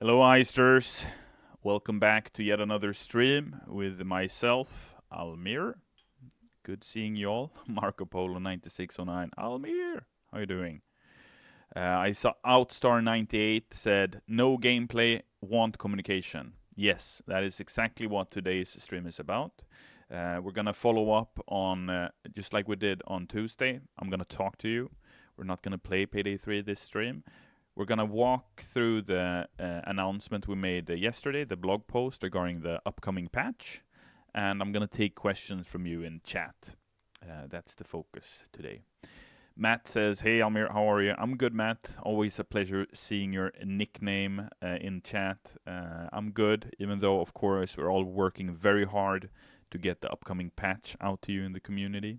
Hello, Heisters. Welcome back to yet another stream with myself, Almir. Good seeing you all. Marco Polo 9609. Almir, how you doing? I saw Outstar 98 said no gameplay, want communication. Yes, that is exactly what today's stream is about. We're gonna follow up on just like we did on Tuesday. I'm gonna talk to you. We're not gonna play Payday 3 this stream. We're gonna walk through the announcement we made yesterday, the blog post regarding the upcoming patch, and I'm gonna take questions from you in chat. That's the focus today. Matt says, "Hey Almir, how are you?" I'm good, Matt. Always a pleasure seeing your nickname in chat. I'm good, even though, of course, we're all working very hard to get the upcoming patch out to you in the community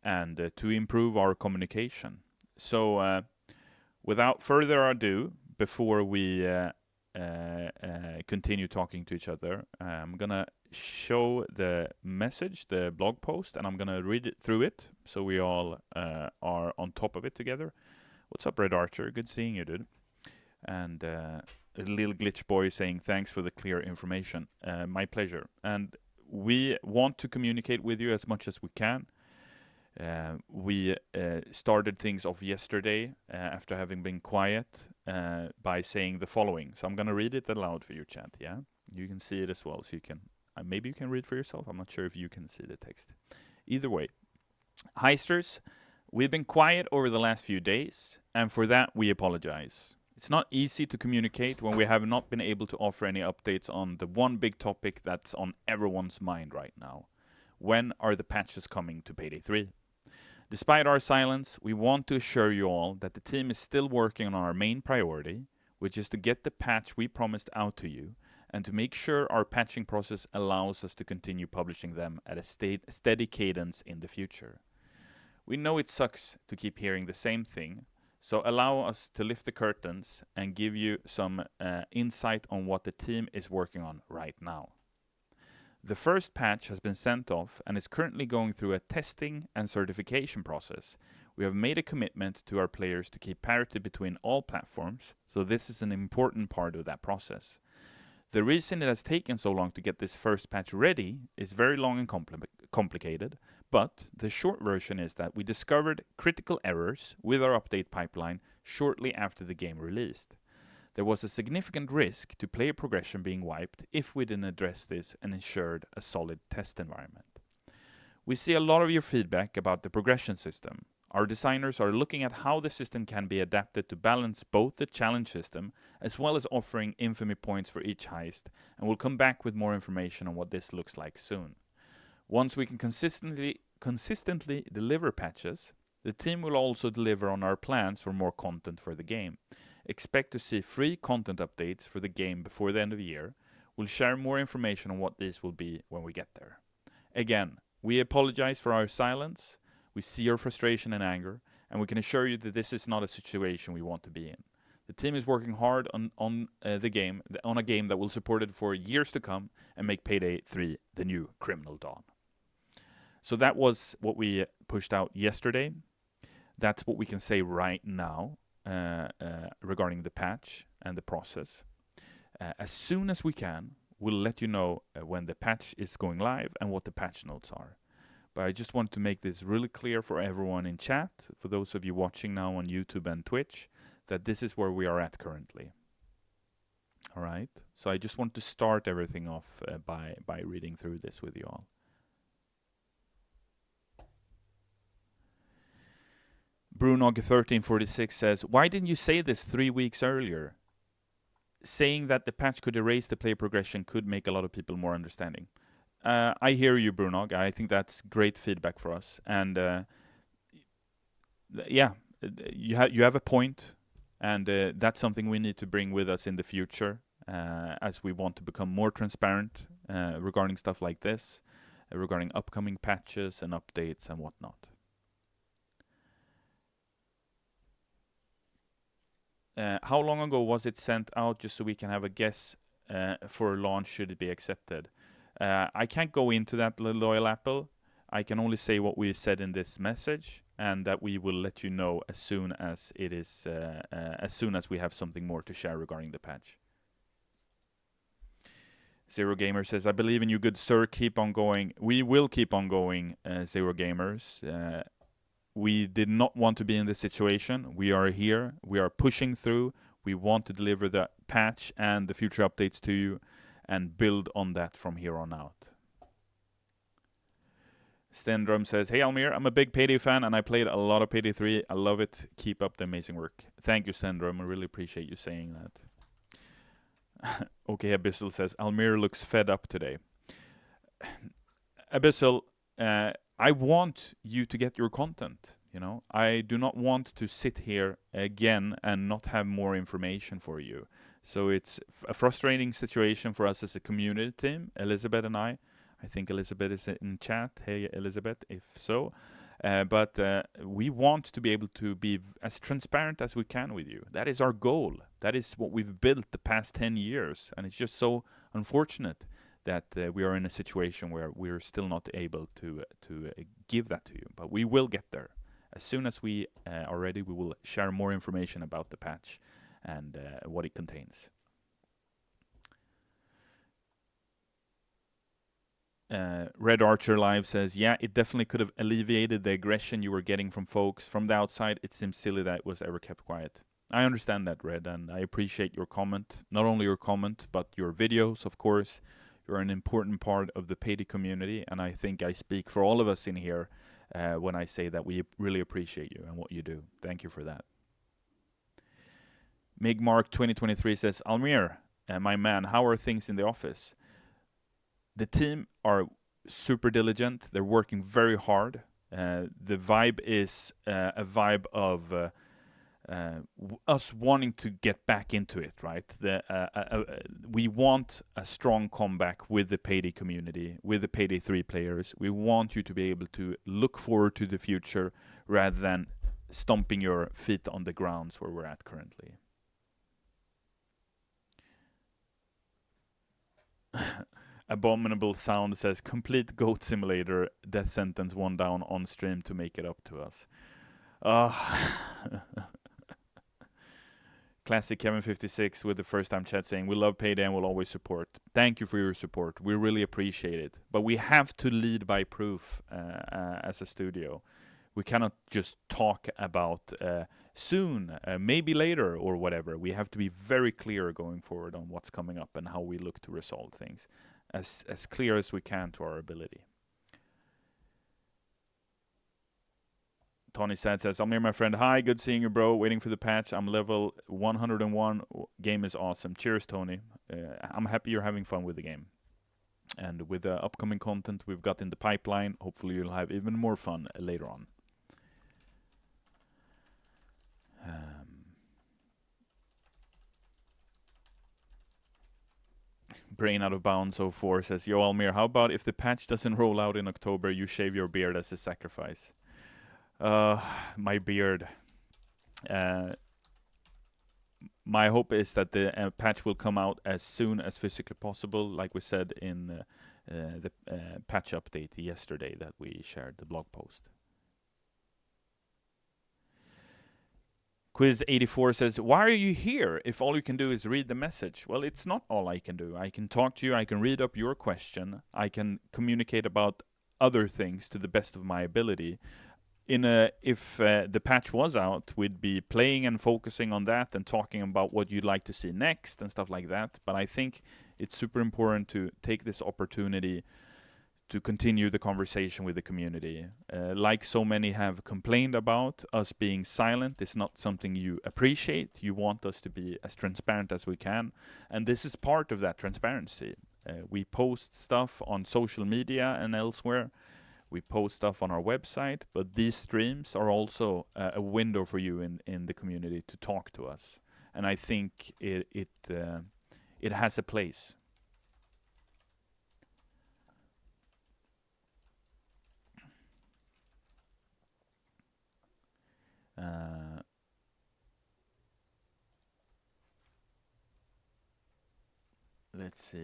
and to improve our communication. So, without further ado, before we continue talking to each other, I'm gonna show the message, the blog post, and I'm gonna read it through it so we all are on top of it together. What's up, Red Archer? Good seeing you, dude. And a little glitch boy saying thanks for the clear information. My pleasure. And we want to communicate with you as much as we can. We started things off yesterday after having been quiet by saying the following. So I'm going to read it aloud for you, chat. Yeah, you can see it as well. So you can maybe you can read for yourself. I'm not sure if you can see the text. Either way, Heisters, we've been quiet over the last few days, and for that we apologize. It's not easy to communicate when we have not been able to offer any updates on the one big topic that's on everyone's mind right now. When are the patches coming to Payday 3? Despite our silence, we want to assure you all that the team is still working on our main priority, which is to get the patch we promised out to you, and to make sure our patching process allows us to continue publishing them at a steady cadence in the future. We know it sucks to keep hearing the same thing, so allow us to lift the curtains and give you some insight on what the team is working on right now. The first patch has been sent off and is currently going through a testing and certification process. We have made a commitment to our players to keep parity between all platforms, so this is an important part of that process. The reason it has taken so long to get this first patch ready is very long and complicated, but the short version is that we discovered critical errors with our update pipeline shortly after the game released. There was a significant risk to player progression being wiped if we didn't address this and ensured a solid test environment. We see a lot of your feedback about the progression system. Our designers are looking at how the system can be adapted to balance both the challenge system as well as offering infamy points for each heist, and we'll come back with more information on what this looks like soon. Once we can consistently deliver patches, the team will also deliver on our plans for more content for the game. Expect to see free content updates for the game before the end of the year. We'll share more information on what these will be when we get there. Again, we apologize for our silence. We see your frustration and anger, and we can assure you that this is not a situation we want to be in. The team is working hard on a game that will support it for years to come and make Payday 3 the new criminal dawn. So that was what we pushed out yesterday. That's what we can say right now regarding the patch and the process. As soon as we can, we'll let you know when the patch is going live and what the patch notes are. But I just want to make this really clear for everyone in chat, for those of you watching now on YouTube and Twitch, that this is where we are at currently. All right. So I just want to start everything off by reading through this with you all. Brunog1346 says, "Why didn't you say this 3 weeks earlier? Saying that the patch could erase the play progression could make a lot of people more understanding." I hear you, Brunog. I think that's great feedback for us. And yeah, you have a point, and that's something we need to bring with us in the future as we want to become more transparent regarding stuff like this, regarding upcoming patches and updates and whatnot. How long ago was it sent out, just so we can have a guess for launch should it be accepted? I can't go into that, Loyal Apple. I can only say what we said in this message, and that we will let you know as soon as it is, as soon as we have something more to share regarding the patch. Zero Gamer says, I believe in you, good sir. Keep on going. We will keep on going, Zero Gamers. We did not want to be in this situation. We are here. We are pushing through. We want to deliver the patch and the future updates to you and build on that from here on out. Stendrum says, hey Almir, I'm a big Payday fan and I played a lot of Payday 3. I love it. Keep up the amazing work. Thank you, Stendrum. I really appreciate you saying that. Okay, Abyssal says, Almir looks fed up today. Abyssal, I want you to get your content. You know, I do not want to sit here again and not have more information for you. So it's a frustrating situation for us as a community team, Elizabeth and I. I think Elizabeth is in chat. Hey, Elizabeth, if so. But we want to be able to be as transparent as we can with you. That is our goal. That is what we've built the past 10 years. And it's just so unfortunate that we are in a situation where we're still not able to give that to you. But we will get there. As soon as we are ready, we will share more information about the patch and what it contains. Red Archer Live says, yeah, it definitely could have alleviated the aggression you were getting from folks. From the outside, it seems silly that it was ever kept quiet. I understand that, Red, and I appreciate your comment. Not only your comment, but your videos, of course. You're an important part of the Payday community, and I think I speak for all of us in here when I say that we really appreciate you and what you do. Thank you for that. Migmark 2023 says, Almir, my man, how are things in the office? The team are super diligent. They're working very hard. The vibe is a vibe of us wanting to get back into it, right? We want a strong comeback with the Payday community, with the Payday 3 players. We want you to be able to look forward to the future rather than stomping your feet on the grounds where we're at currently. Abominable Sound says, complete Goat Simulator, death sentence one down on stream to make it up to us. Classic Kevin56 with the first time chat saying, we love Payday and will always support. Thank you for your support. We really appreciate it. But we have to lead by proof as a studio. We cannot just talk about soon, maybe later or whatever. We have to be very clear going forward on what's coming up and how we look to resolve things. As clear as we can to our ability. Tony Sad says, Almir, my friend, hi, good seeing you, bro. Waiting for the patch. I'm level 101. Game is awesome. Cheers, Tony. I'm happy you're having fun with the game. And with the upcoming content we've got in the pipeline, hopefully you'll have even more fun later on. Brain Out of Bounds 04 says, Yo, Almir, how about if the patch doesn't roll out in October, you shave your beard as a sacrifice? My beard. My hope is that the patch will come out as soon as physically possible, like we said in the patch update yesterday that we shared, the blog post. Quiz84 says, why are you here if all you can do is read the message? Well, it's not all I can do. I can talk to you, I can read up your question, I can communicate about other things to the best of my ability. If the patch was out, we'd be playing and focusing on that and talking about what you'd like to see next and stuff like that. But I think it's super important to take this opportunity to continue the conversation with the community. Like so many have complained about, us being silent is not something you appreciate. You want us to be as transparent as we can. And this is part of that transparency. We post stuff on social media and elsewhere. We post stuff on our website, but these streams are also a window for you in the community to talk to us. And I think it has a place. Let's see.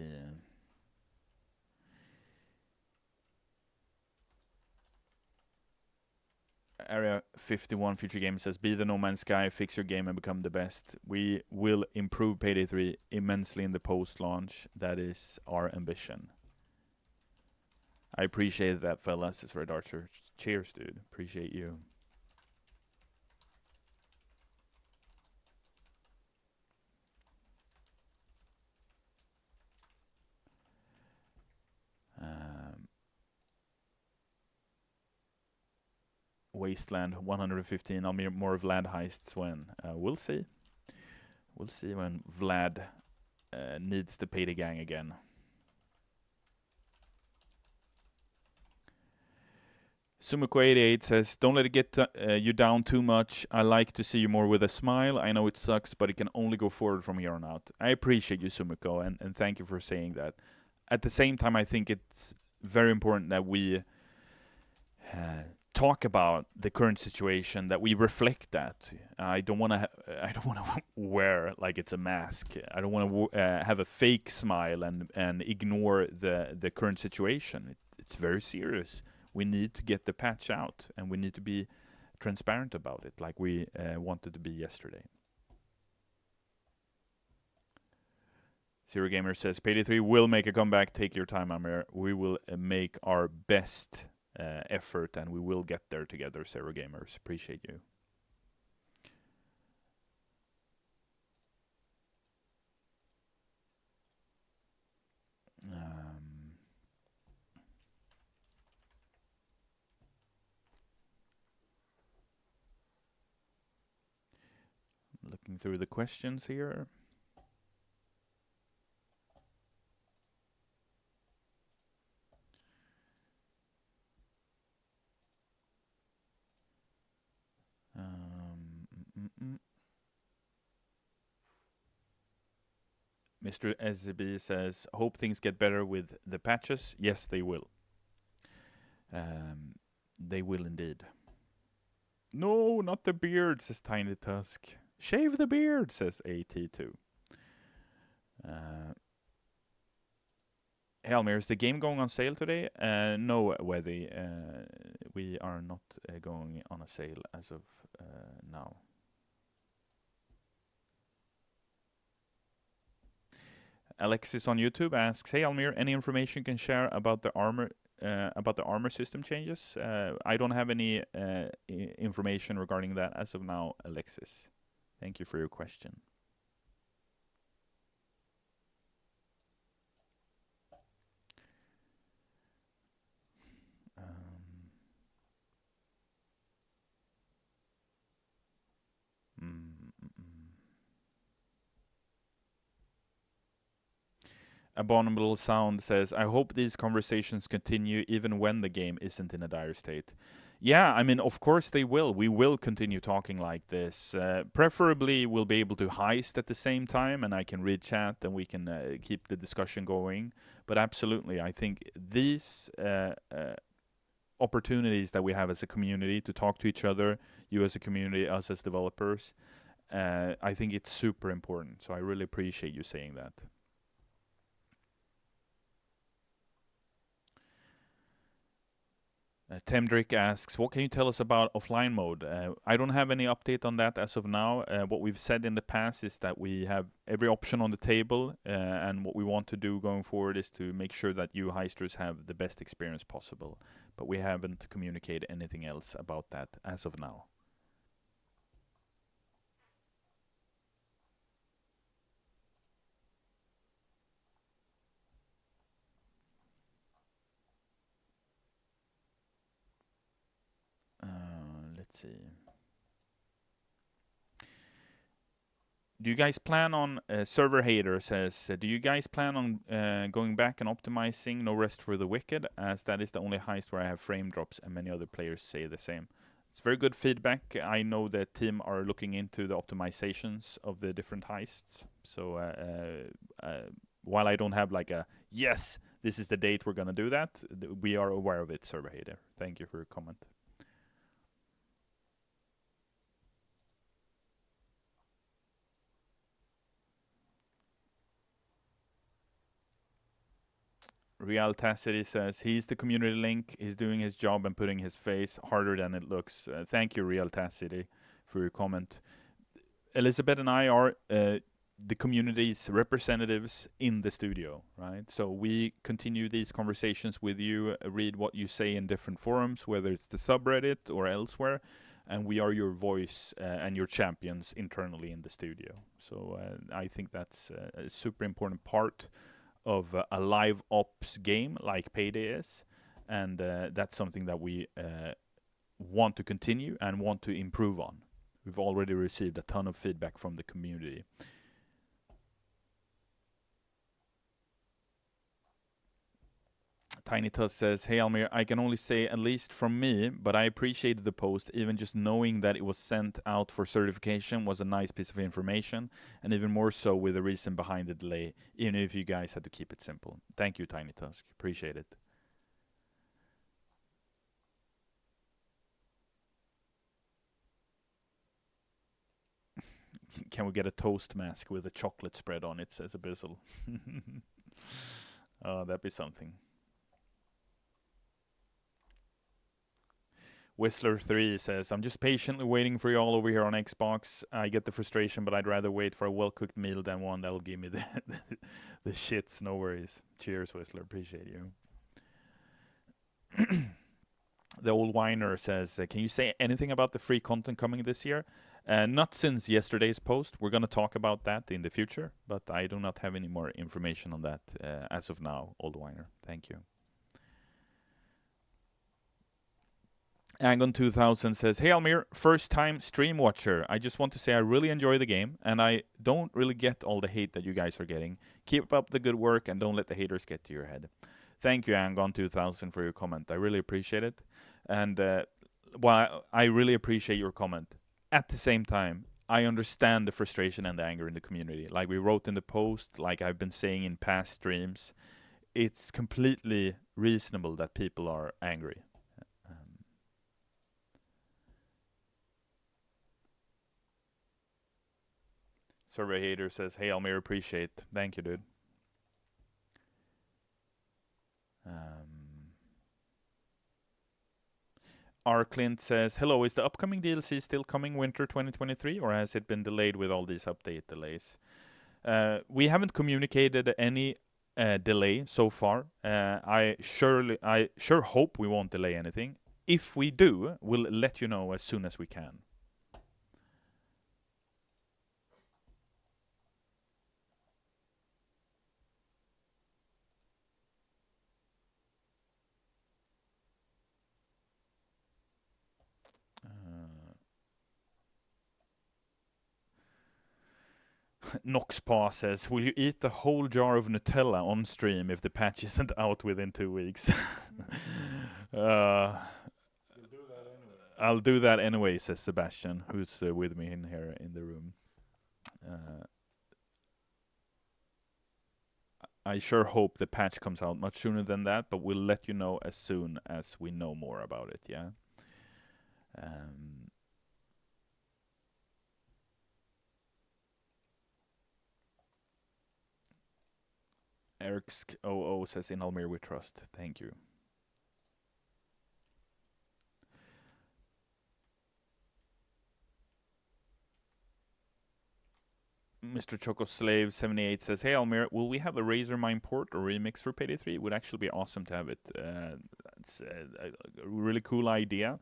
Area 51 Future Game says, be the No Man's Sky, fix your game and become the best. We will improve Payday 3 immensely in the post-launch. That is our ambition. I appreciate that, fellas. It's Red Archer. Cheers, dude. Appreciate you. Wasteland 115. Almir, more Vlad heists when? We'll see. We'll see when Vlad needs to pay the gang again. Sumuko88 says, don't let it get you down too much. I like to see you more with a smile. I know it sucks, but it can only go forward from here on out. I appreciate you, Sumuko, and thank you for saying that. At the same time, I think it's very important that we talk about the current situation, that we reflect that. I don't want to wear like it's a mask. I don't want to have a fake smile and ignore the current situation. It's very serious. We need to get the patch out, and we need to be transparent about it, like we wanted to be yesterday. Zero Gamer says, Payday 3 will make a comeback. Take your time, Almir. We will make our best effort, and we will get there together, Zero Gamers. Appreciate you. Looking through the questions here. Mr. SB says, hope things get better with the patches. Yes, they will. They will indeed. No, not the beard, says Tiny Tusk. Shave the beard, says AT2. Almir, is the game going on sale today? No, Weddy. We are not going on a sale as of now. Alexis on YouTube asks, hey Almir, any information you can share about the armor system changes? I don't have any information regarding that as of now, Alexis. Thank you for your question. Abominable Sound says, I hope these conversations continue even when the game isn't in a dire state. Yeah, I mean, of course they will. We will continue talking like this. Preferably, we'll be able to heist at the same time, and I can read chat, and we can keep the discussion going. But absolutely, I think these opportunities that we have as a community to talk to each other, you as a community, us as developers, I think it's super important. So I really appreciate you saying that. Temdrick asks, what can you tell us about offline mode? I don't have any update on that as of now. What we've said in the past is that we have every option on the table, and what we want to do going forward is to make sure that you heisters have the best experience possible. But we haven't communicated anything else about that as of now. Let's see. Do you guys plan on, Server Hater says, do you guys plan on going back and optimizing No Rest for the Wicked, as that is the only heist where I have frame drops and many other players say the same? It's very good feedback. I know the team are looking into the optimizations of the different heists. So while I don't have like a, yes, this is the date we're going to do that, we are aware of it, Server Hater. Thank you for your comment. Realtacity says he's the community link. He's doing his job and putting his face harder than it looks. Thank you, Realtacity, for your comment. Elizabeth and I are the community's representatives in the studio, right? So we continue these conversations with you, read what you say in different forums, whether it's the subreddit or elsewhere, and we are your voice and your champions internally in the studio. So I think that's a super important part of a live ops game like Payday is, and that's something that we want to continue and want to improve on. We've already received a ton of feedback from the community. Tiny Tuss says, "Hey Almir, I can only say, at least from me, but I appreciated the post. Even just knowing that it was sent out for certification was a nice piece of information, and even more so with the reason behind the delay, even if you guys had to keep it simple." Thank you, Tiny Tusk. Appreciate it. Can we get a toast mask with a chocolate spread on it, says Abyssal. Oh, that'd be something. Whistler3 says, "I'm just patiently waiting for you all over here on Xbox. I get the frustration, but I'd rather wait for a well-cooked meal than one that'll give me the shits. No worries. Cheers, Whistler. Appreciate you." The old whiner says, "Can you say anything about the free content coming this year?" Not since yesterday's post. We're going to talk about that in the future, but I do not have any more information on that as of now, old whiner. Thank you. Angon2000 says, "Hey Almir, first time stream watcher. I just want to say I really enjoy the game, and I don't really get all the hate that you guys are getting. Keep up the good work, and don't let the haters get to your head." Thank you, Angon2000, for your comment. I really appreciate it. And, well, I really appreciate your comment. At the same time, I understand the frustration and the anger in the community. Like we wrote in the post, like I've been saying in past streams, it's completely reasonable that people are angry. Survey Hater says, "Hey Almir, appreciate." Thank you, dude. R. Clint says, "Hello, is the upcoming DLC still coming winter 2023, or has it been delayed with all these update delays?" We haven't communicated any delay so far. I sure hope we won't delay anything. If we do, we'll let you know as soon as we can. Noxpaw says, "Will you eat the whole jar of Nutella on stream if the patch isn't out within 2 weeks?" I'll do that anyway, says Sebastian, who's with me in here in the room. I sure hope the patch comes out much sooner than that, but we'll let you know as soon as we know more about it, yeah? Eric's OO says, "In Almir we trust." Thank you. Mr. Choco Slave 78 says, "Hey Almir, will we have a Razormine port or remix for Payday 3? It would actually be awesome to have it. It's a really cool idea.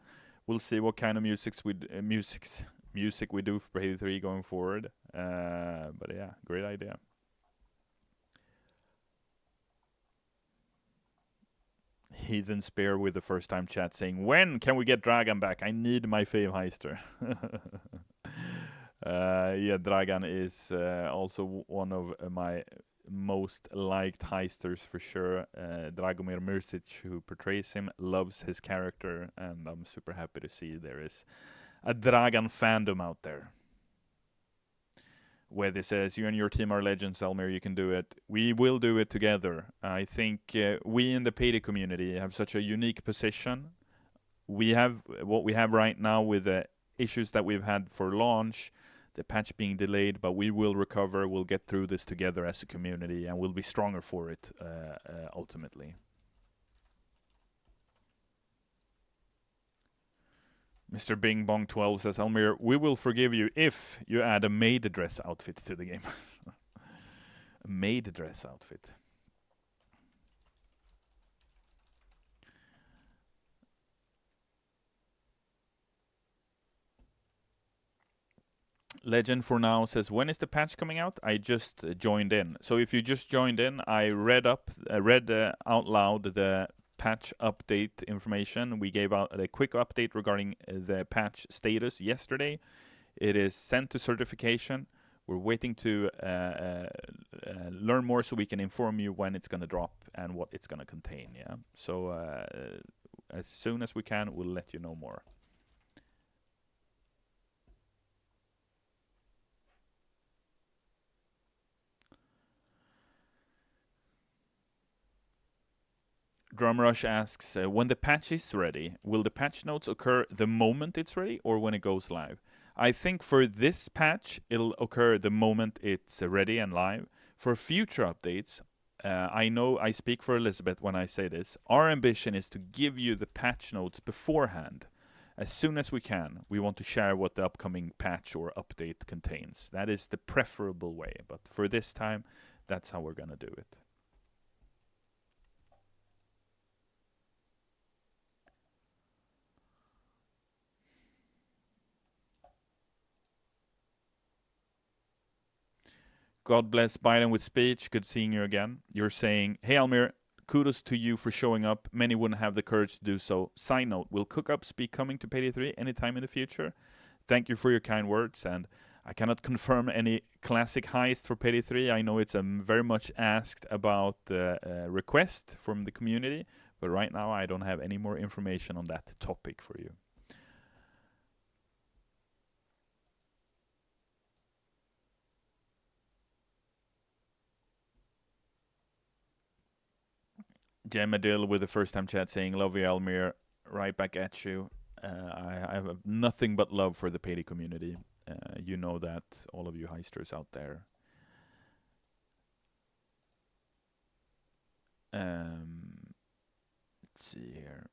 We'll see what kind of music we do for Payday 3 going forward. But yeah, great idea." Heathen Spear with the first time chat saying, "When can we get Dragan back? I need my fave heister." Yeah, Dragan is also one of my most liked heisters for sure. Dragomir Mrsic, who portrays him, loves his character, and I'm super happy to see there is a Dragan fandom out there. Whether says, "You and your team are legends, Almir, you can do it." We will do it together. I think we in the Payday community have such a unique position. We have what we have right now with the issues that we've had for launch the patch being delayed, but we will recover. We'll get through this together as a community, and we'll be stronger for it ultimately. Mr. Bing Bong 12 says, Almir, we will forgive you if you add a maid dress outfit to the game. A maid dress outfit. Legend for Now says, when is the patch coming out? I just joined in. So if you just joined in, I read out loud the patch update information. We gave out a quick update regarding the patch status yesterday. It is sent to certification. We're waiting to learn more so we can inform you when it's going to drop and what it's going to contain. Yeah. So as soon as we can, we'll let you know more. Drumrush asks, when the patch is ready, will the patch notes occur the moment it's ready or when it goes live? I think for this patch, it'll occur the moment it's ready and live. For future updates, I know I speak for Elizabeth when I say this. Our ambition is to give you the patch notes beforehand. As soon as we can, we want to share what the upcoming patch or update contains. That is the preferable way, but for this time, that's how we're going to do it. God bless Biden with speech. Good seeing you again. You're saying, hey Almir, kudos to you for showing up. Many wouldn't have the courage to do so. Side note, will cookups be coming to Payday 3 anytime in the future? Thank you for your kind words, and I cannot confirm any classic heist for Payday 3. I know it's very much asked about request from the community, but right now I don't have any more information on that topic for you. Jemadil with the first time chat saying, love you, Almir. Right back at you. I have nothing but love for the Payday community. You know that, all of you heisters out there. Let's see here.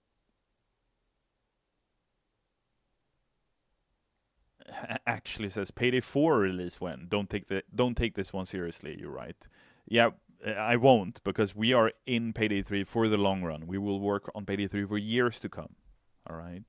Actually says Payday 4 release when? Don't take this one seriously. You're right. Yeah. I won't, because we are in Payday 3 for the long run. We will work on Payday 3 for years to come. All right.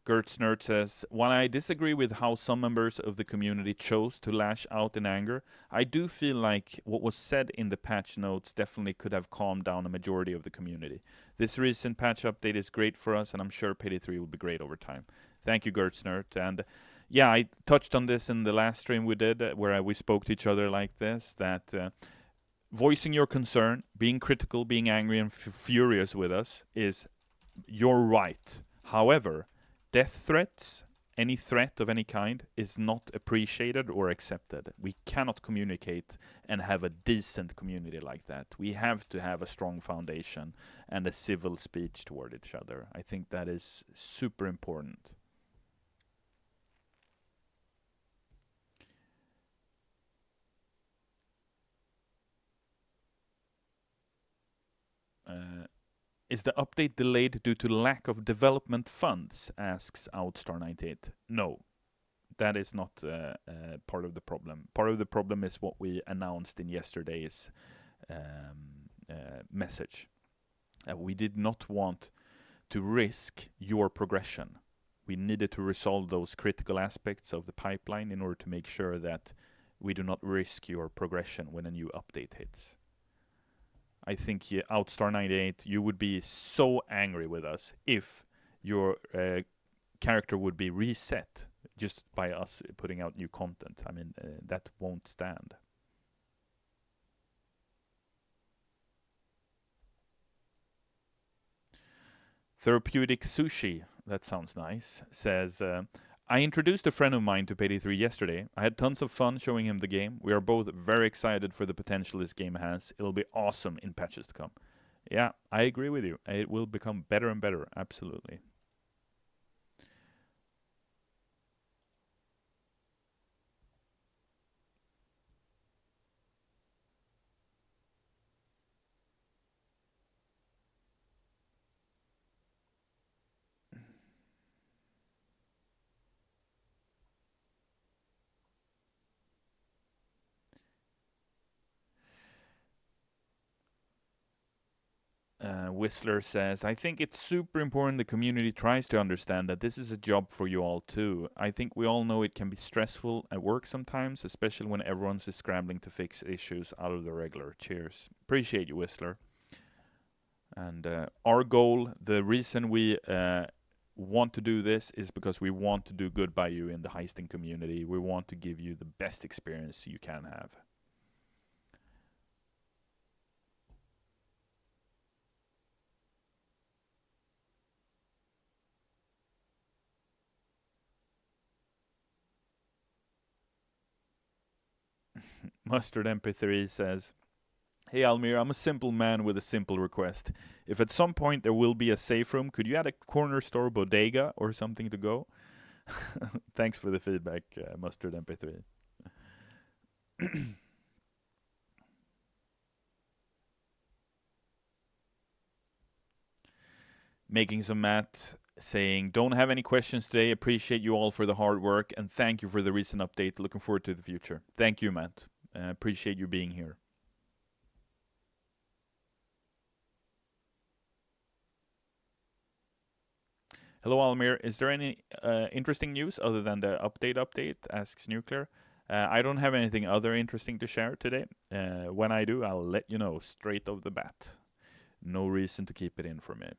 Gertznert says, while I disagree with how some members of the community chose to lash out in anger, I do feel like what was said in the patch notes definitely could have calmed down a majority of the community. This recent patch update is great for us, and I'm sure Payday 3 will be great over time. Thank you, Gertznert. And yeah, I touched on this in the last stream we did, where we spoke to each other like this, that voicing your concern, being critical, being angry and furious with us is your right. However, death threats, any threat of any kind, is not appreciated or accepted. We cannot communicate and have a decent community like that. We have to have a strong foundation and a civil speech toward each other. I think that is super important. Is the update delayed due to lack of development funds? Asks Outstar98. No, that is not part of the problem. Part of the problem is what we announced in yesterday's message. We did not want to risk your progression. We needed to resolve those critical aspects of the pipeline in order to make sure that we do not risk your progression when a new update hits. I think Outstar98, you would be so angry with us if your character would be reset just by us putting out new content. I mean, that won't stand. Therapeutic Sushi, that sounds nice, says, I introduced a friend of mine to Payday 3 yesterday. I had tons of fun showing him the game. We are both very excited for the potential this game has. It'll be awesome in patches to come. Yeah, I agree with you. It will become better and better. Absolutely. Whistler says, I think it's super important the community tries to understand that this is a job for you all too. I think we all know it can be stressful at work sometimes, especially when everyone's just scrambling to fix issues out of the regular. Cheers. Appreciate you, Whistler. And our goal, the reason we want to do this is because we want to do good by you in the heisting community. We want to give you the best experience you can have. Mustard MP3 says, Hey Almir, I'm a simple man with a simple request. If at some point there will be a safe room, could you add a corner store bodega or something to go? Thanks for the feedback, Mustard MP3. Making some Matt saying, don't have any questions today. Appreciate you all for the hard work and thank you for the recent update. Looking forward to the future. Thank you, Matt. Appreciate you being here. Hello, Almir. Is there any interesting news other than the update? Asks Nuclear. I don't have anything other interesting to share today. When I do, I'll let you know straight off the bat. No reason to keep it in for me.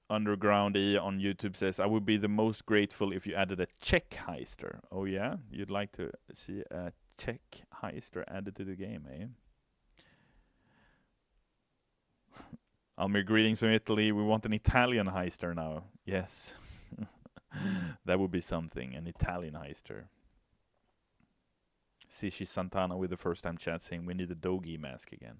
Underground E on YouTube says, I would be the most grateful if you added a Czech heister. Oh yeah? You'd like to see a Czech heister added to the game, eh? Almir, greetings from Italy. We want an Italian heister now. Yes. That would be something, an Italian heister. Sishi Santana with the first time chat saying we need a doggy mask again.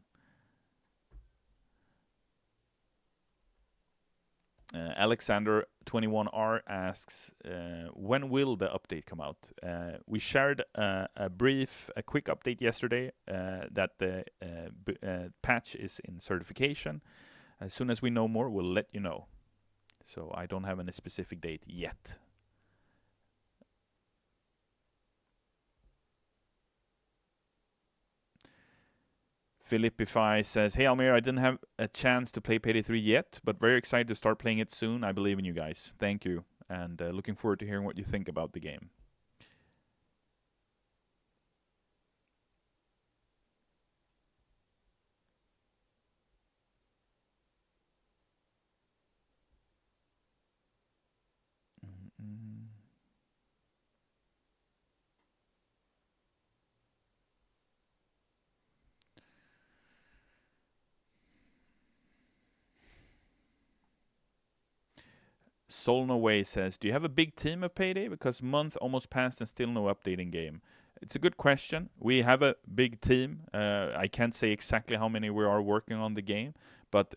Alexander21R asks, when will the update come out? We shared a quick update yesterday that the patch is in certification. As soon as we know more, we'll let you know. So I don't have any specific date yet. Philippify says, Hey Almir, I didn't have a chance to play Payday 3 yet, but very excited to start playing it soon. I believe in you guys. Thank you. And looking forward to hearing what you think about the game. Solnaway says, do you have a big team of Payday? Because month almost passed and still no updating game. It's a good question. We have a big team. I can't say exactly how many we are working on the game, but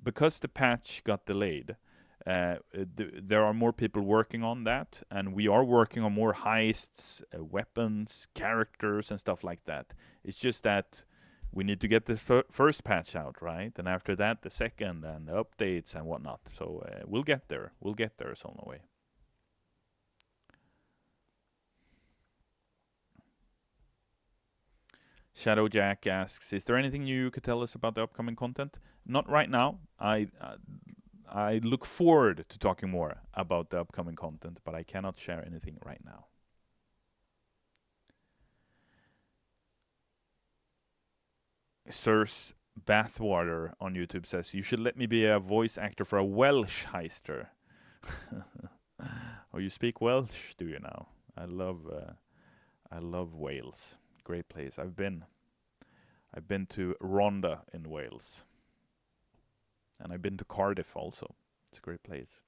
because the patch got delayed, there are more people working on that, and we are working on more heists, weapons, characters, and stuff like that. It's just that we need to get the first patch out, right? And after that, the second, and the updates and whatnot. So we'll get there. We'll get there some way. Shadow Jack asks, is there anything new you could tell us about the upcoming content? Not right now. I look forward to talking more about the upcoming content, but I cannot share anything right now. Sir's Bathwater on YouTube says, you should let me be a voice actor for a Welsh heister. Oh, you speak Welsh, do you now? I love Wales. Great place. I've been to Rhondda in Wales. And I've been to Cardiff also. It's a great place.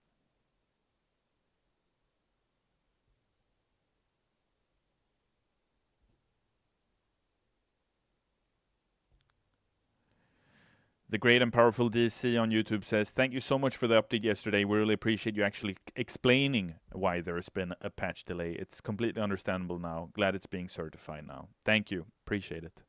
The Great and Powerful DC on YouTube says, thank you so much for the update yesterday. We really appreciate you actually explaining why there's been a patch delay. It's completely understandable now. Glad it's being certified now. Thank you. Appreciate it.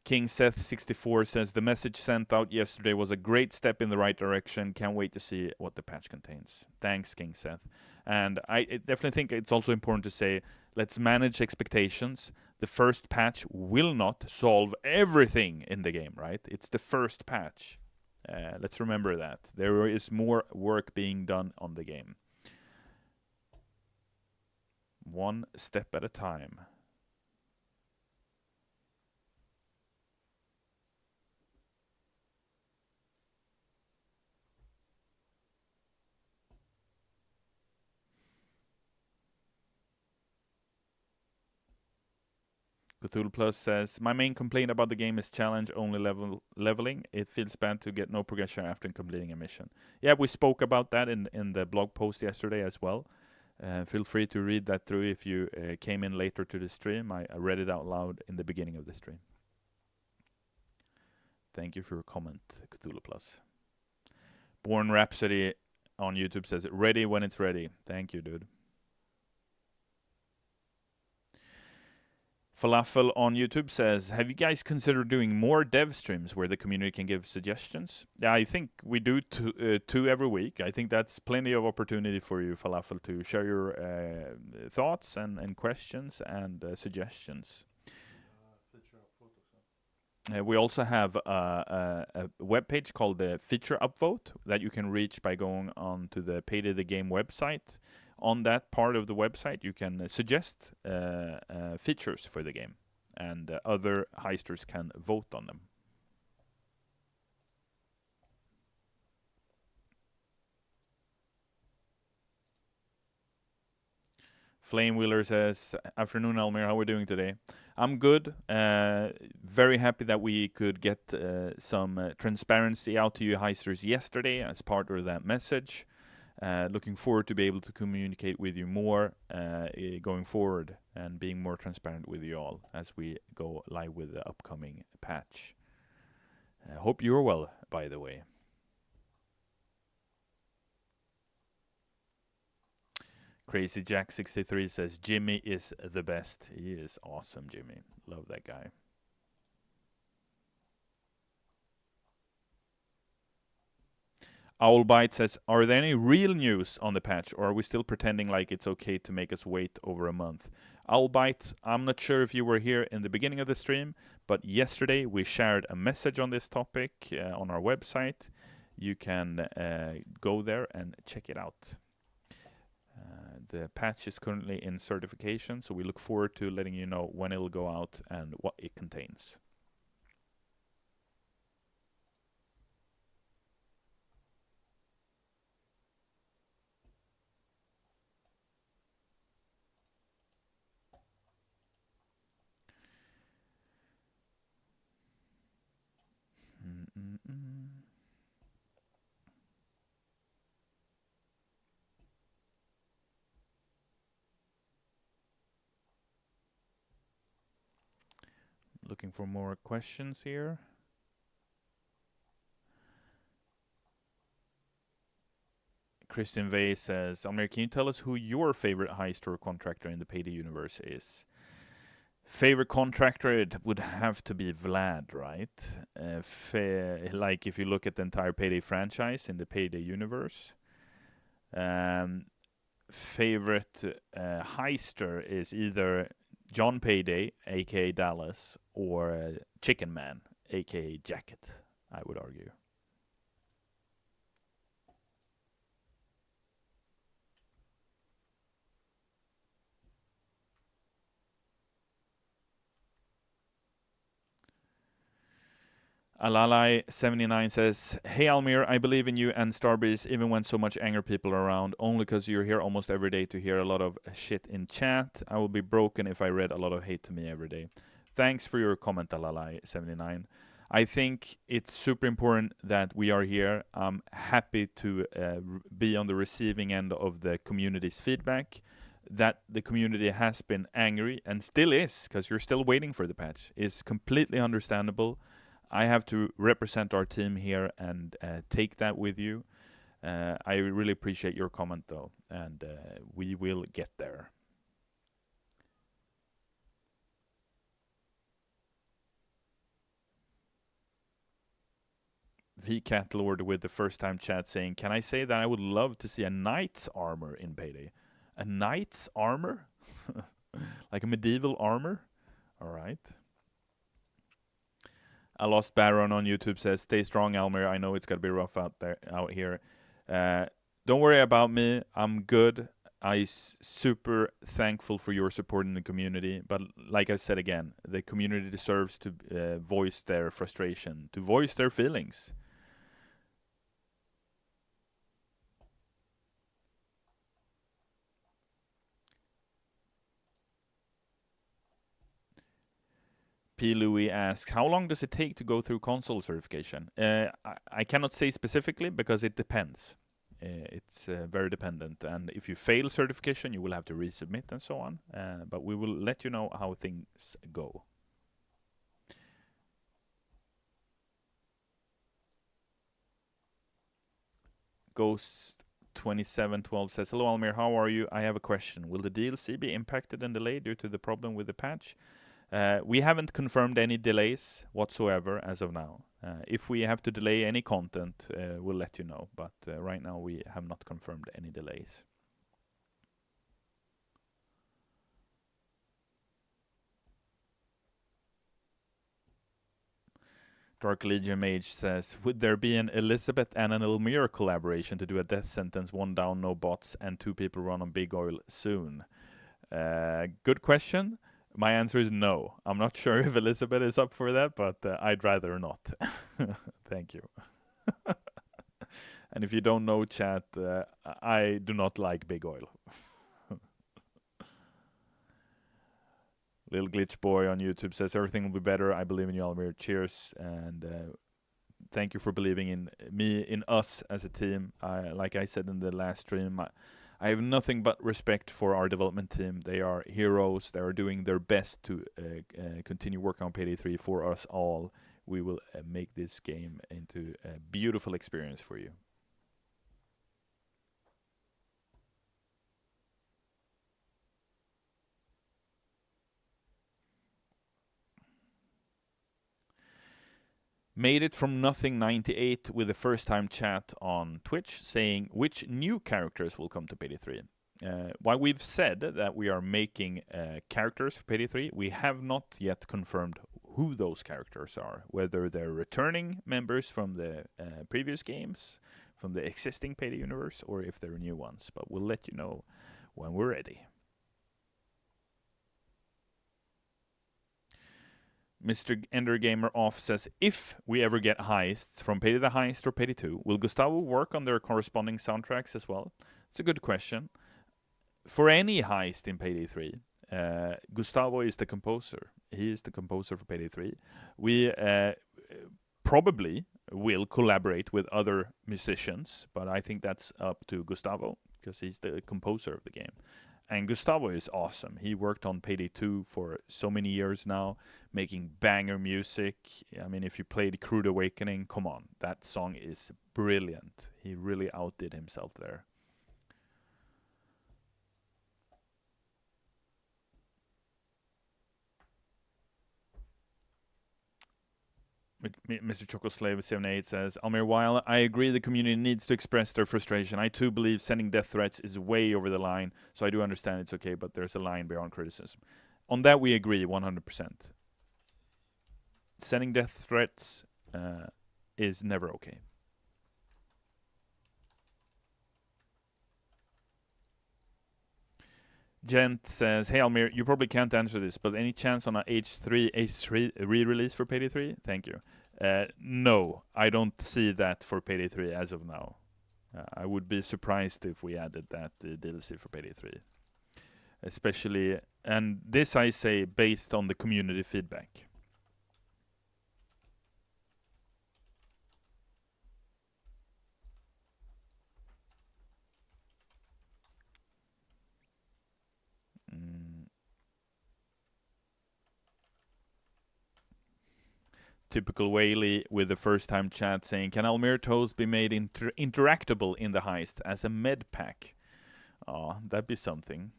King Seth 64 says, the message sent out yesterday was a great step in the right direction. Can't wait to see what the patch contains. Thanks, King Seth. And I definitely think it's also important to say, let's manage expectations. The first patch will not solve everything in the game, right? It's the first patch. Let's remember that. There is more work being done on the game. One step at a time. Cthulhu Plus says, my main complaint about the game is challenge only leveling. It feels bad to get no progression after completing a mission. Yeah, we spoke about that in the blog post yesterday as well. Feel free to read that through if you came in later to the stream. I read it out loud in the beginning of the stream. Thank you for your comment, Cthulhu Plus. Born Rhapsody on YouTube says, ready when it's ready. Thank you, dude. Falafel on YouTube says, have you guys considered doing more dev streams where the community can give suggestions? Yeah, I think we do two every week. I think that's plenty of opportunity for you, Falafel, to share your thoughts and questions and suggestions. We also have a web page called the Feature Upvote that you can reach by going on to the Payday the Game website. On that part of the website, you can suggest features for the game, and other heisters can vote on them. Flame Wheeler says, afternoon, Almir, how are we doing today? I'm good. Very happy that we could get some transparency out to you heisters yesterday as part of that message. Looking forward to be able to communicate with you more going forward and being more transparent with you all as we go live with the upcoming patch. Hope you're well, by the way. Crazy Jack 63 says, Jimmy is the best. He is awesome, Jimmy. Love that guy. Owlbite says, are there any real news on the patch, or are we still pretending like it's okay to make us wait over a month? Owlbite, I'm not sure if you were here in the beginning of the stream, but yesterday we shared a message on this topic on our website. You can go there and check it out. The patch is currently in certification, so we look forward to letting you know when it'll go out and what it contains. Looking for more questions here. Christian Vey says, Almir, can you tell us who your favorite heist or contractor in the Payday universe is? Favorite contractor, it would have to be Vlad, right? Like if you look at the entire Payday franchise in the Payday universe. Favorite heister is either John Payday, aka Dallas, or Chicken Man, aka Jacket, I would argue. Alalai79 says, "Hey Almir, I believe in you and Starbreeze even when so much anger people are around, only because you're here almost every day to hear a lot of shit in chat. I would be broken if I read a lot of hate to me every day." Thanks for your comment, Alalai79. I think it's super important that we are here. I'm happy to be on the receiving end of the community's feedback. That the community has been angry and still is, because you're still waiting for the patch, is completely understandable. I have to represent our team here and take that with you. I really appreciate your comment, though, and we will get there. The Cat Lord with the first time chat saying, "Can I say that I would love to see a knight's armor in Payday?" A knight's armor? Like a medieval armor? Alright. A Lost Baron on YouTube says, "Stay strong, Almir. I know it's gonna be rough out here. Don't worry about me. I'm good. I'm super thankful for your support in the community. But like I said again, the community deserves to voice their frustration, to voice their feelings." P. Louis asks, "How long does it take to go through console certification?" I cannot say specifically because it depends. It's very dependent, and if you fail certification, you will have to resubmit and so on. But we will let you know how things go. Ghost 2712 says, "Hello Almir, how are you? I have a question. Will the DLC be impacted and delayed due to the problem with the patch?" We haven't confirmed any delays whatsoever as of now. If we have to delay any content, we'll let you know. But right now we have not confirmed any delays. Dark Legion Mage says, "Would there be an Elizabeth and an Almir collaboration to do a death sentence, 1 down, no bots, and 2 people run on Big Oil soon?" Good question. My answer is no. I'm not sure if Elizabeth is up for that, but I'd rather not. Thank you. And if you don't know, chat, I do not like Big Oil. Little Glitch Boy on YouTube says, "Everything will be better. I believe in you, Almir. Cheers." And thank you for believing in me, in us as a team. Like I said in the last stream, I have nothing but respect for our development team. They are heroes. They are doing their best to continue working on Payday 3 for us all. We will make this game into a beautiful experience for you. Made it from nothing 98 with the first time chat on Twitch saying, "Which new characters will come to Payday 3? While we've said that we are making characters for Payday 3, we have not yet confirmed who those characters are, whether they're returning members from the previous games, from the existing Payday universe, or if they're new ones. But we'll let you know when we're ready. Mr. Ender Gamer Off says, "If we ever get heists from Payday the Heist or Payday 2, will Gustavo work on their corresponding soundtracks as well?" It's a good question. For any heist in Payday 3, Gustavo is the composer. He is the composer for Payday 3. We probably will collaborate with other musicians, but I think that's up to Gustavo because he's the composer of the game. And Gustavo is awesome. He worked on Payday 2 for so many years now, making banger music. I mean, if you played Crude Awakening, come on, that song is brilliant. He really outdid himself there. Mr. Chocoslave78 says, "Almir, while I agree the community needs to express their frustration, I too believe sending death threats is way over the line, so I do understand it's okay, but there's a line beyond criticism." On that we agree 100%. Sending death threats is never okay. Gent says, "Hey Almir, you probably can't answer this, but any chance on a H3 re-release for Payday 3? Thank you." No, I don't see that for Payday 3 as of now. I would be surprised if we added that DLC for Payday 3. Especially, and this I say based on the community feedback. Typical Whaley with the first time chat saying, "Can Almir toast be made interactable in the heist as a med pack?" Oh, that'd be something.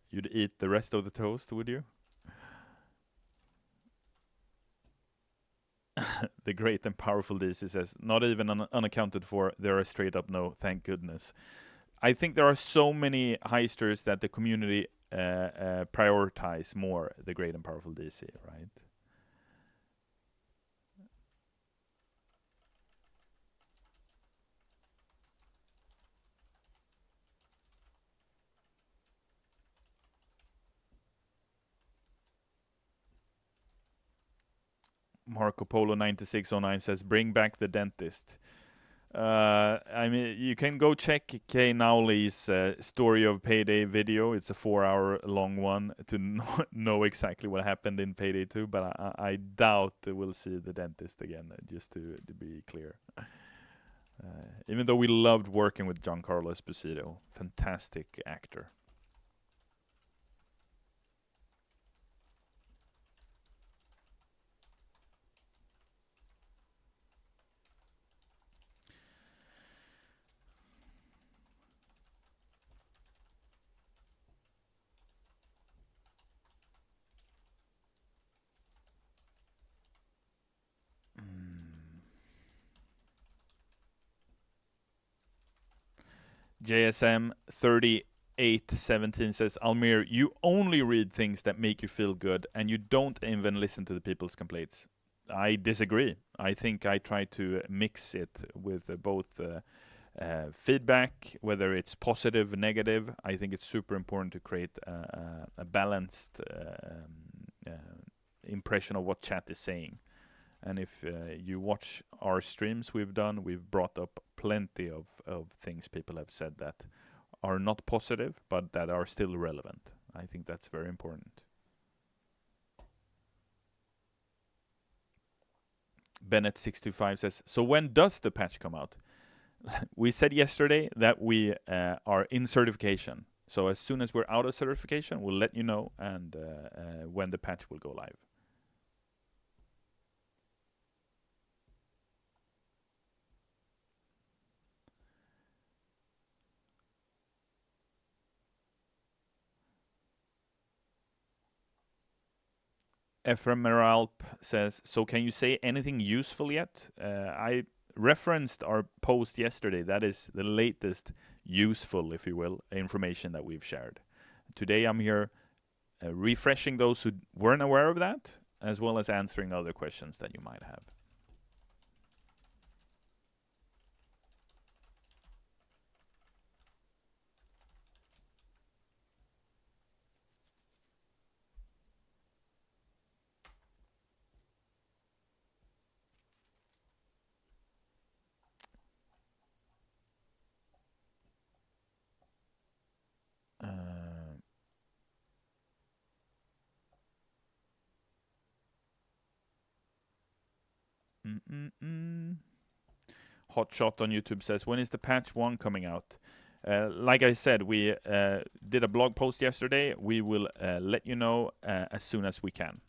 You'd eat the rest of the toast, would you? The great and powerful DC says, "Not even unaccounted for. They're a straight up no, thank goodness." I think there are so many heisters that the community prioritize more the great and powerful DC, right? Marco Polo 9609 says, "Bring back the dentist." I mean, you can go check Kay Nowley's story of Payday video. It's a 4-hour long one to know exactly what happened in Payday 2, but I doubt we'll see the dentist again, just to be clear. Even though we loved working with Giancarlo Esposito, fantastic actor. JSM 3817 says, "Almir, you only read things that make you feel good, and you don't even listen to the people's complaints." I disagree. I think I try to mix it with both feedback, whether it's positive, negative. I think it's super important to create a balanced impression of what chat is saying. And if you watch our streams we've done, we've brought up plenty of things people have said that are not positive, but that are still relevant. I think that's very important. Bennett625 says, "So when does the patch come out?" We said yesterday that we are in certification. So as soon as we're out of certification, we'll let you know and when the patch will go live. Ephemeralp says, "So can you say anything useful yet?" I referenced our post yesterday. That is the latest useful, if you will, information that we've shared. Today I'm here refreshing those who weren't aware of that, as well as answering other questions that you might have. Hotshot on YouTube says, "When is the patch 1 coming out?" Like I said, we did a blog post yesterday. We will let you know as soon as we can.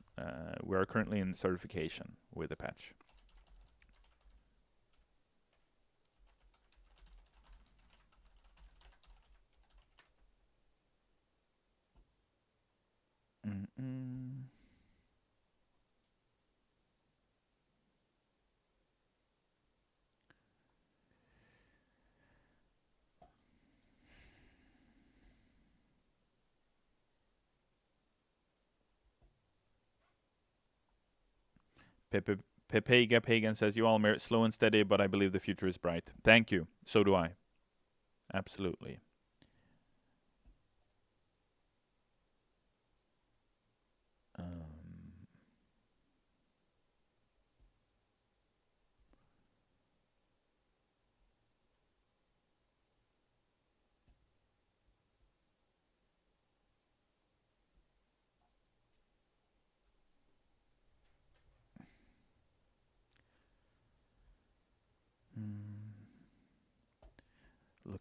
We are currently in certification with the patch. Pepega Pagan says, "You Almir, slow and steady, but I believe the future is bright." Thank you. So do I. Absolutely.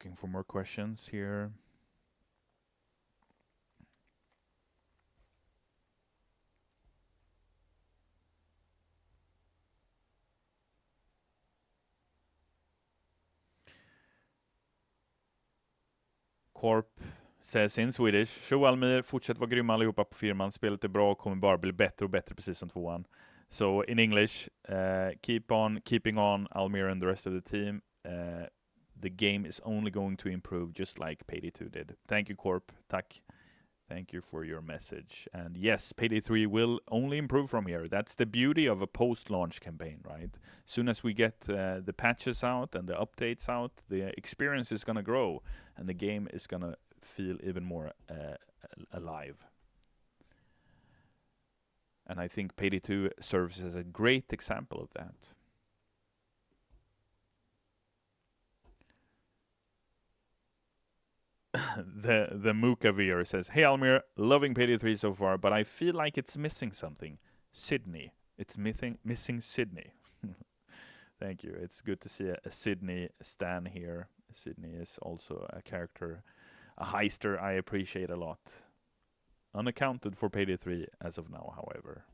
looking for more questions here. Corp says in Swedish, show Almir, fortsätt vara grymma allihopa på firman, spelet är bra och kommer bara bli bättre och bättre precis som 2an. So in English, keep on keeping on Almir and the rest of the team. The game is only going to improve just like Payday 2 did. Thank you, Corp. Tack. Thank you for your message. And yes, Payday 3 will only improve from here. That's the beauty of a post-launch campaign, right? Soon as we get the patches out and the updates out, the experience is going to grow and the game is going to feel even more alive. And I think Payday 2 serves as a great example of that. the Mukavir says, hey Almir, loving Payday 3 so far, but I feel like it's missing something. Sydney. It's missing Sydney. Thank you. It's good to see a Sydney stan here. Sydney is also a character, a heister I appreciate a lot. Unaccounted for Payday 3 as of now, however.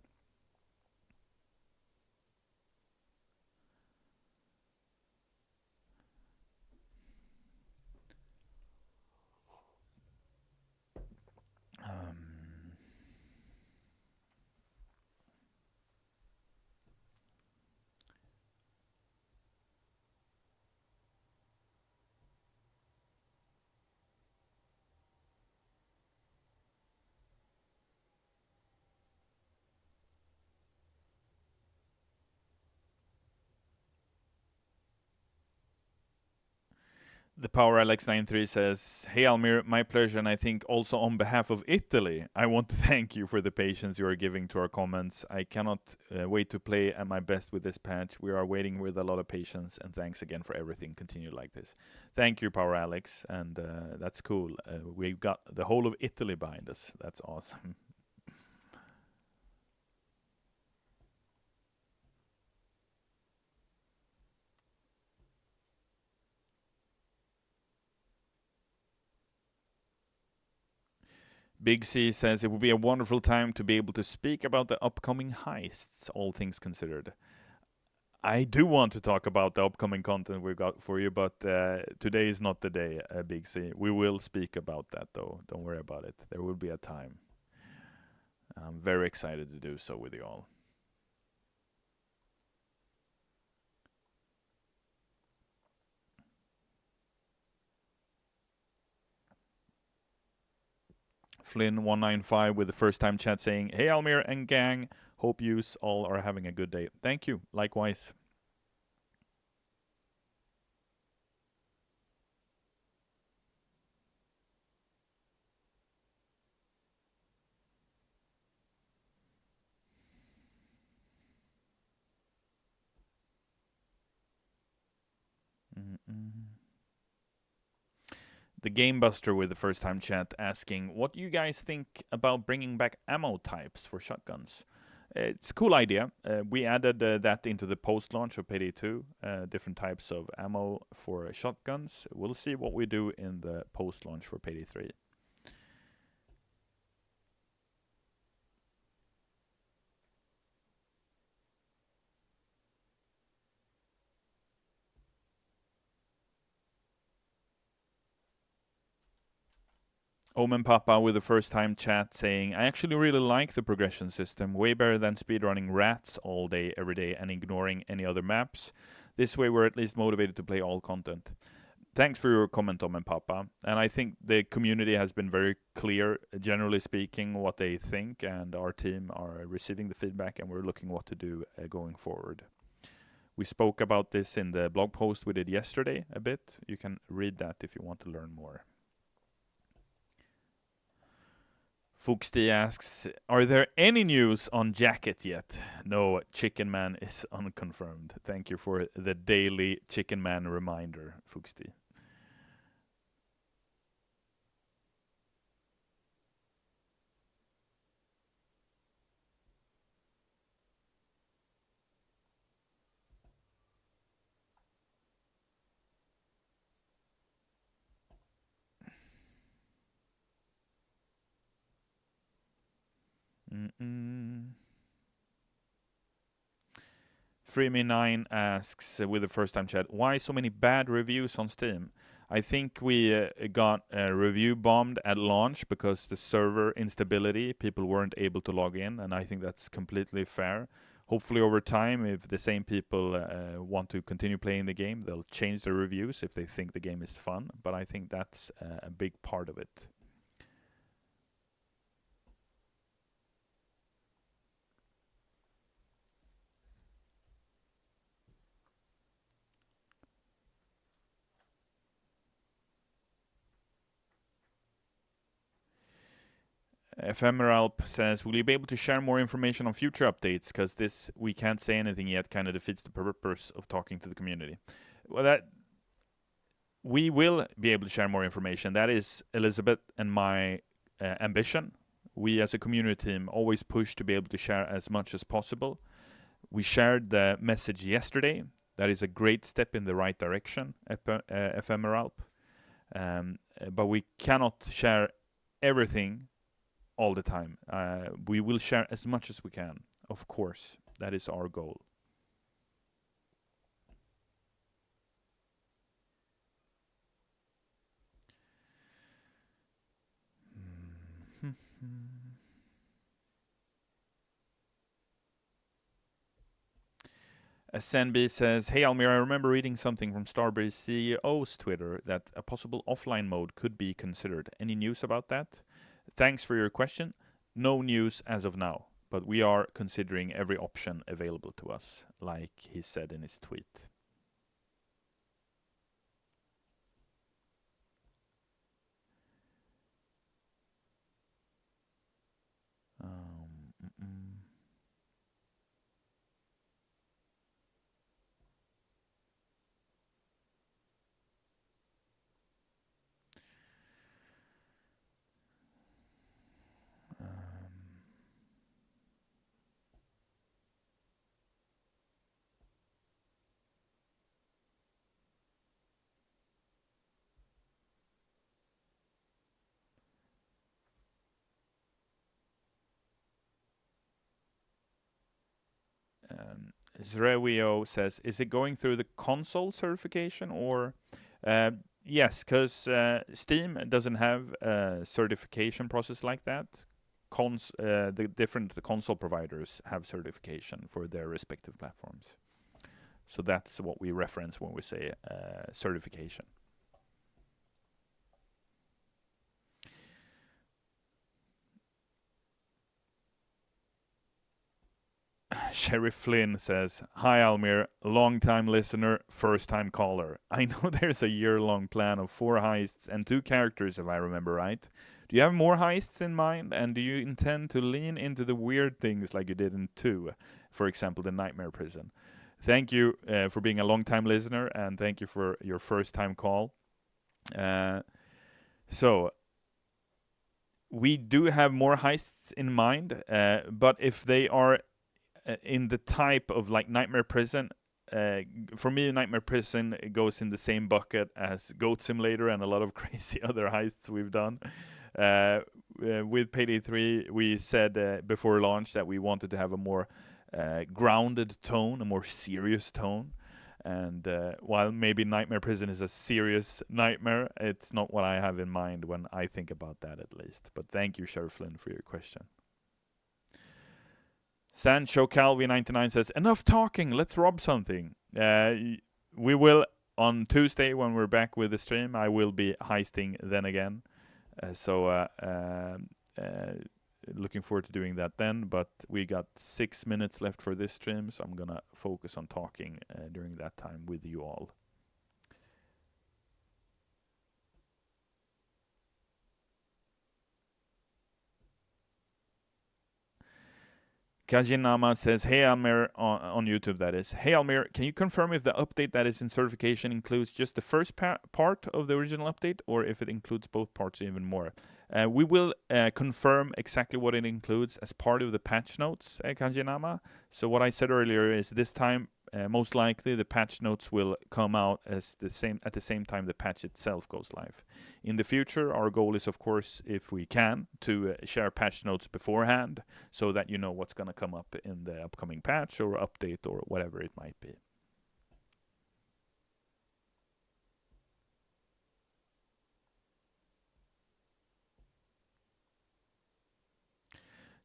The Power Alex93 says, hey Almir, my pleasure, and I think also on behalf of Italy, I want to thank you for the patience you are giving to our comments. I cannot wait to play at my best with this patch. We are waiting with a lot of patience, and thanks again for everything. Continue like this. Thank you, Power Alex, and that's cool. We've got the whole of Italy behind us. That's awesome. Big C says it would be a wonderful time to be able to speak about the upcoming heists, all things considered. I do want to talk about the upcoming content we've got for you, but today is not the day, Big C. We will speak about that, though. Don't worry about it. There will be a time. I'm very excited to do so with you all. Flynn195 with the first time chat saying, hey Almir and gang, hope yous all are having a good day. Thank you, likewise. The Game Buster with the first time chat asking, what do you guys think about bringing back ammo types for shotguns? It's a cool idea. We added that into the post-launch of Payday 2, different types of ammo for shotguns. We'll see what we do in the post-launch for Payday 3. Omen Papa with the first time chat saying, I actually really like the progression system, way better than speedrunning rats all day, every day, and ignoring any other maps. This way we're at least motivated to play all content. Thanks for your comment, Omen Papa. And I think the community has been very clear, generally speaking, what they think, and our team are receiving the feedback, and we're looking what to do going forward. We spoke about this in the blog post we did yesterday a bit. You can read that if you want to learn more. Fuxti asks, are there any news on Jacket yet? No, Chicken Man is unconfirmed. Thank you for the daily Chicken Man reminder, Fuxti. Freemy9 asks with the first time chat, why so many bad reviews on Steam? I think we got review bombed at launch because the server instability, people weren't able to log in, and I think that's completely fair. Hopefully over time, if the same people want to continue playing the game, they'll change their reviews if they think the game is fun, but I think that's a big part of it. Ephemeralp says, will you be able to share more information on future updates? Because this, we can't say anything yet, kind of defeats the purpose of talking to the community. Well, that we will be able to share more information. That is Elizabeth and my ambition. We as a community team always push to be able to share as much as possible. We shared the message yesterday. That is a great step in the right direction, Ephemeralp. But we cannot share everything all the time. We will share as much as we can, of course. That is our goal. Senby says, hey Almir, I remember reading something from Starbreeze CEO's Twitter that a possible offline mode could be considered. Any news about that? Thanks for your question. No news as of now, but we are considering every option available to us, like he said in his tweet. Zrewio says, is it going through the console certification or... yes, because Steam doesn't have a certification process like that. The different console providers have certification for their respective platforms. So that's what we reference when we say certification. Sheriff Flynn says, hi Almir, long-time listener, first-time caller. I know there's a year-long plan of 4 heists and 2 characters, if I remember right. Do you have more heists in mind, and do you intend to lean into the weird things like you did in 2, for example, the Nightmare Prison? Thank you for being a long-time listener, and thank you for your first-time call. So, we do have more heists in mind, but if they are in the type of like Nightmare Prison, for me, Nightmare Prison goes in the same bucket as Goat Simulator and a lot of crazy other heists we've done. With Payday 3, we said before launch that we wanted to have a more grounded tone, a more serious tone. And while maybe Nightmare Prison is a serious nightmare, it's not what I have in mind when I think about that, at least. But thank you, Sheriff Flynn, for your question. Sancho Calvi99 says, enough talking, let's rob something. We will, on Tuesday when we're back with the stream, I will be heisting then again. Looking forward to doing that then, but we got 6 minutes left for this stream, so I'm gonna focus on talking during that time with you all. Kajinama says, hey Almir, on YouTube that is. Hey Almir, can you confirm if the update that is in certification includes just the first part of the original update, or if it includes both parts even more? We will confirm exactly what it includes as part of the patch notes, Kajinama. So what I said earlier is this time Most likely, the patch notes will come out at the same time the patch itself goes live. In the future, our goal is, of course, if we can, to share patch notes beforehand, so that you know what's going to come up in the upcoming patch or update or whatever it might be.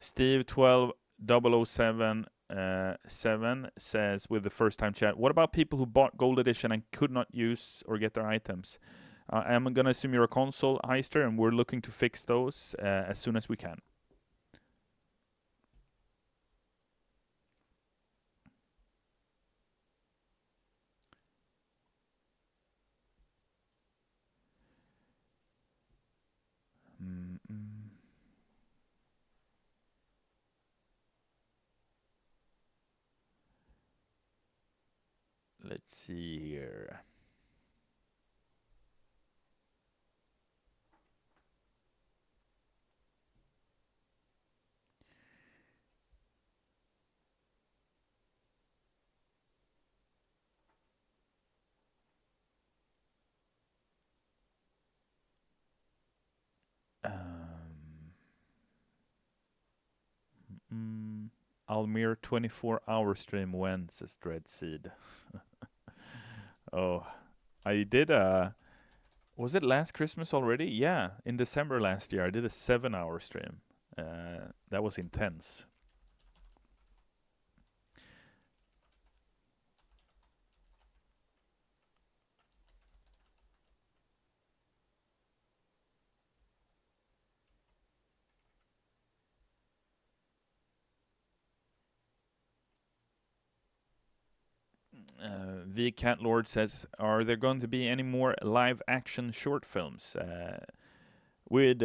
Steve 12007 says with the first time chat, what about people who bought Gold Edition and could not use or get their items? I'm going to assume you're a console heister, and we're looking to fix those as soon as we can. Let's see here. Almir 24-hour stream when, says Dreadseed. Oh, I did was it last Christmas already? Yeah, in December last year I did a 7-hour stream. That was intense. The Cat Lord says, are there going to be any more live action short films? We'd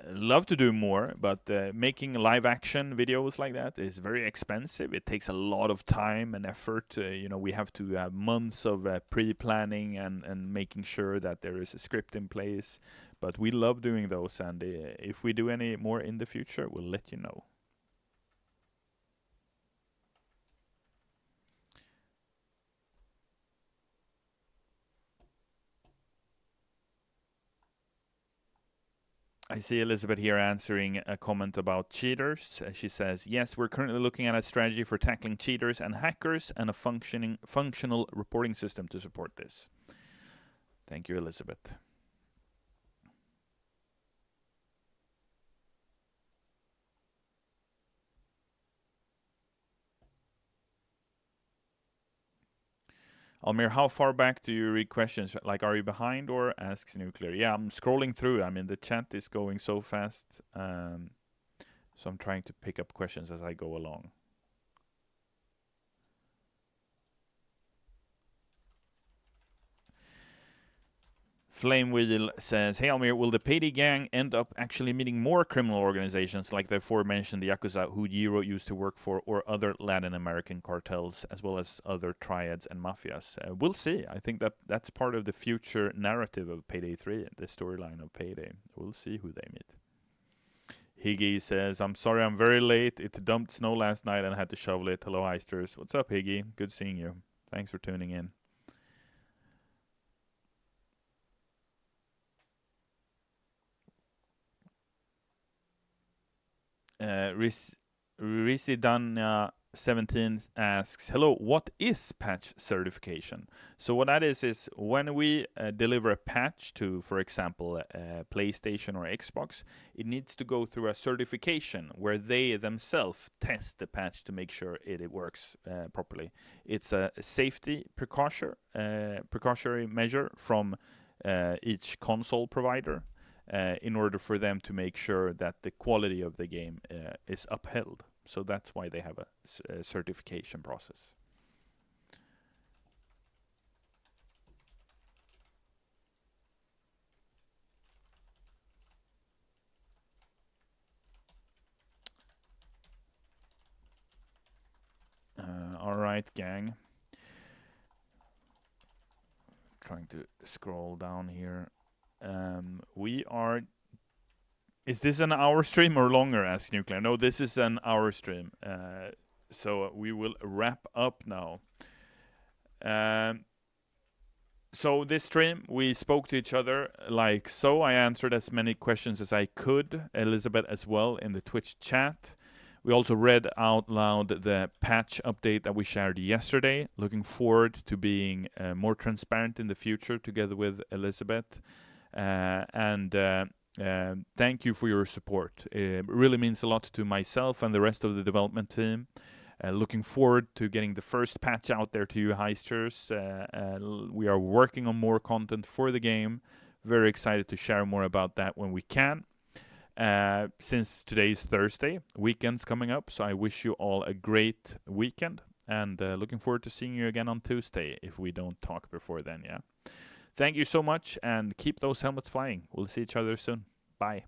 love to do more, but making live action videos like that is very expensive. It takes a lot of time and effort. We have to have months of pre-planning and making sure that there is a script in place. But we love doing those, and if we do any more in the future, we'll let you know. I see Elizabeth here answering a comment about cheaters. She says, yes, we're currently looking at a strategy for tackling cheaters and hackers and a functional reporting system to support this. Thank you, Elizabeth. Almir, how far back do you read questions? Like, are you behind or asks Nuclear? Yeah, I'm scrolling through. I mean, the chat is going so fast. So I'm trying to pick up questions as I go along. Flame Wheel says, hey Almir, will the Payday gang end up actually meeting more criminal organizations like the aforementioned Yakuza who Jiro used to work for, or other Latin American cartels, as well as other triads and mafias? We'll see. I think that's part of the future narrative of Payday 3, the storyline of Payday. We'll see who they meet. Higgy says, I'm sorry I'm very late. It dumped snow last night and I had to shovel it. Hello, Heisters. What's up, Higgy? Good seeing you. Thanks for tuning in. Risidania17 asks, hello, what is patch certification? So what that is when we deliver a patch to, for example, PlayStation or Xbox, it needs to go through a certification where they themselves test the patch to make sure it works properly. It's a safety precautionary measure from each console provider. In order for them to make sure that the quality of the game is upheld. So that's why they have a certification process. All right, gang. Trying to scroll down here. Is this an hour stream or longer, asks Nuclear? No, this is an hour stream. So we will wrap up now. So this stream, we spoke to each other like so. I answered as many questions as I could. Elizabeth as well in the Twitch chat. We also read out loud the patch update that we shared yesterday. Looking forward to being more transparent in the future together with Elizabeth. And thank you for your support. It really means a lot to myself and the rest of the development team. Looking forward to getting the first patch out there to you heisters. We are working on more content for the game. Very excited to share more about that when we can. Since today's Thursday, weekend's coming up, so I wish you all a great weekend, and looking forward to seeing you again on Tuesday if we don't talk before then, yeah? Thank you so much, and keep those helmets flying. We'll see each other soon. Bye.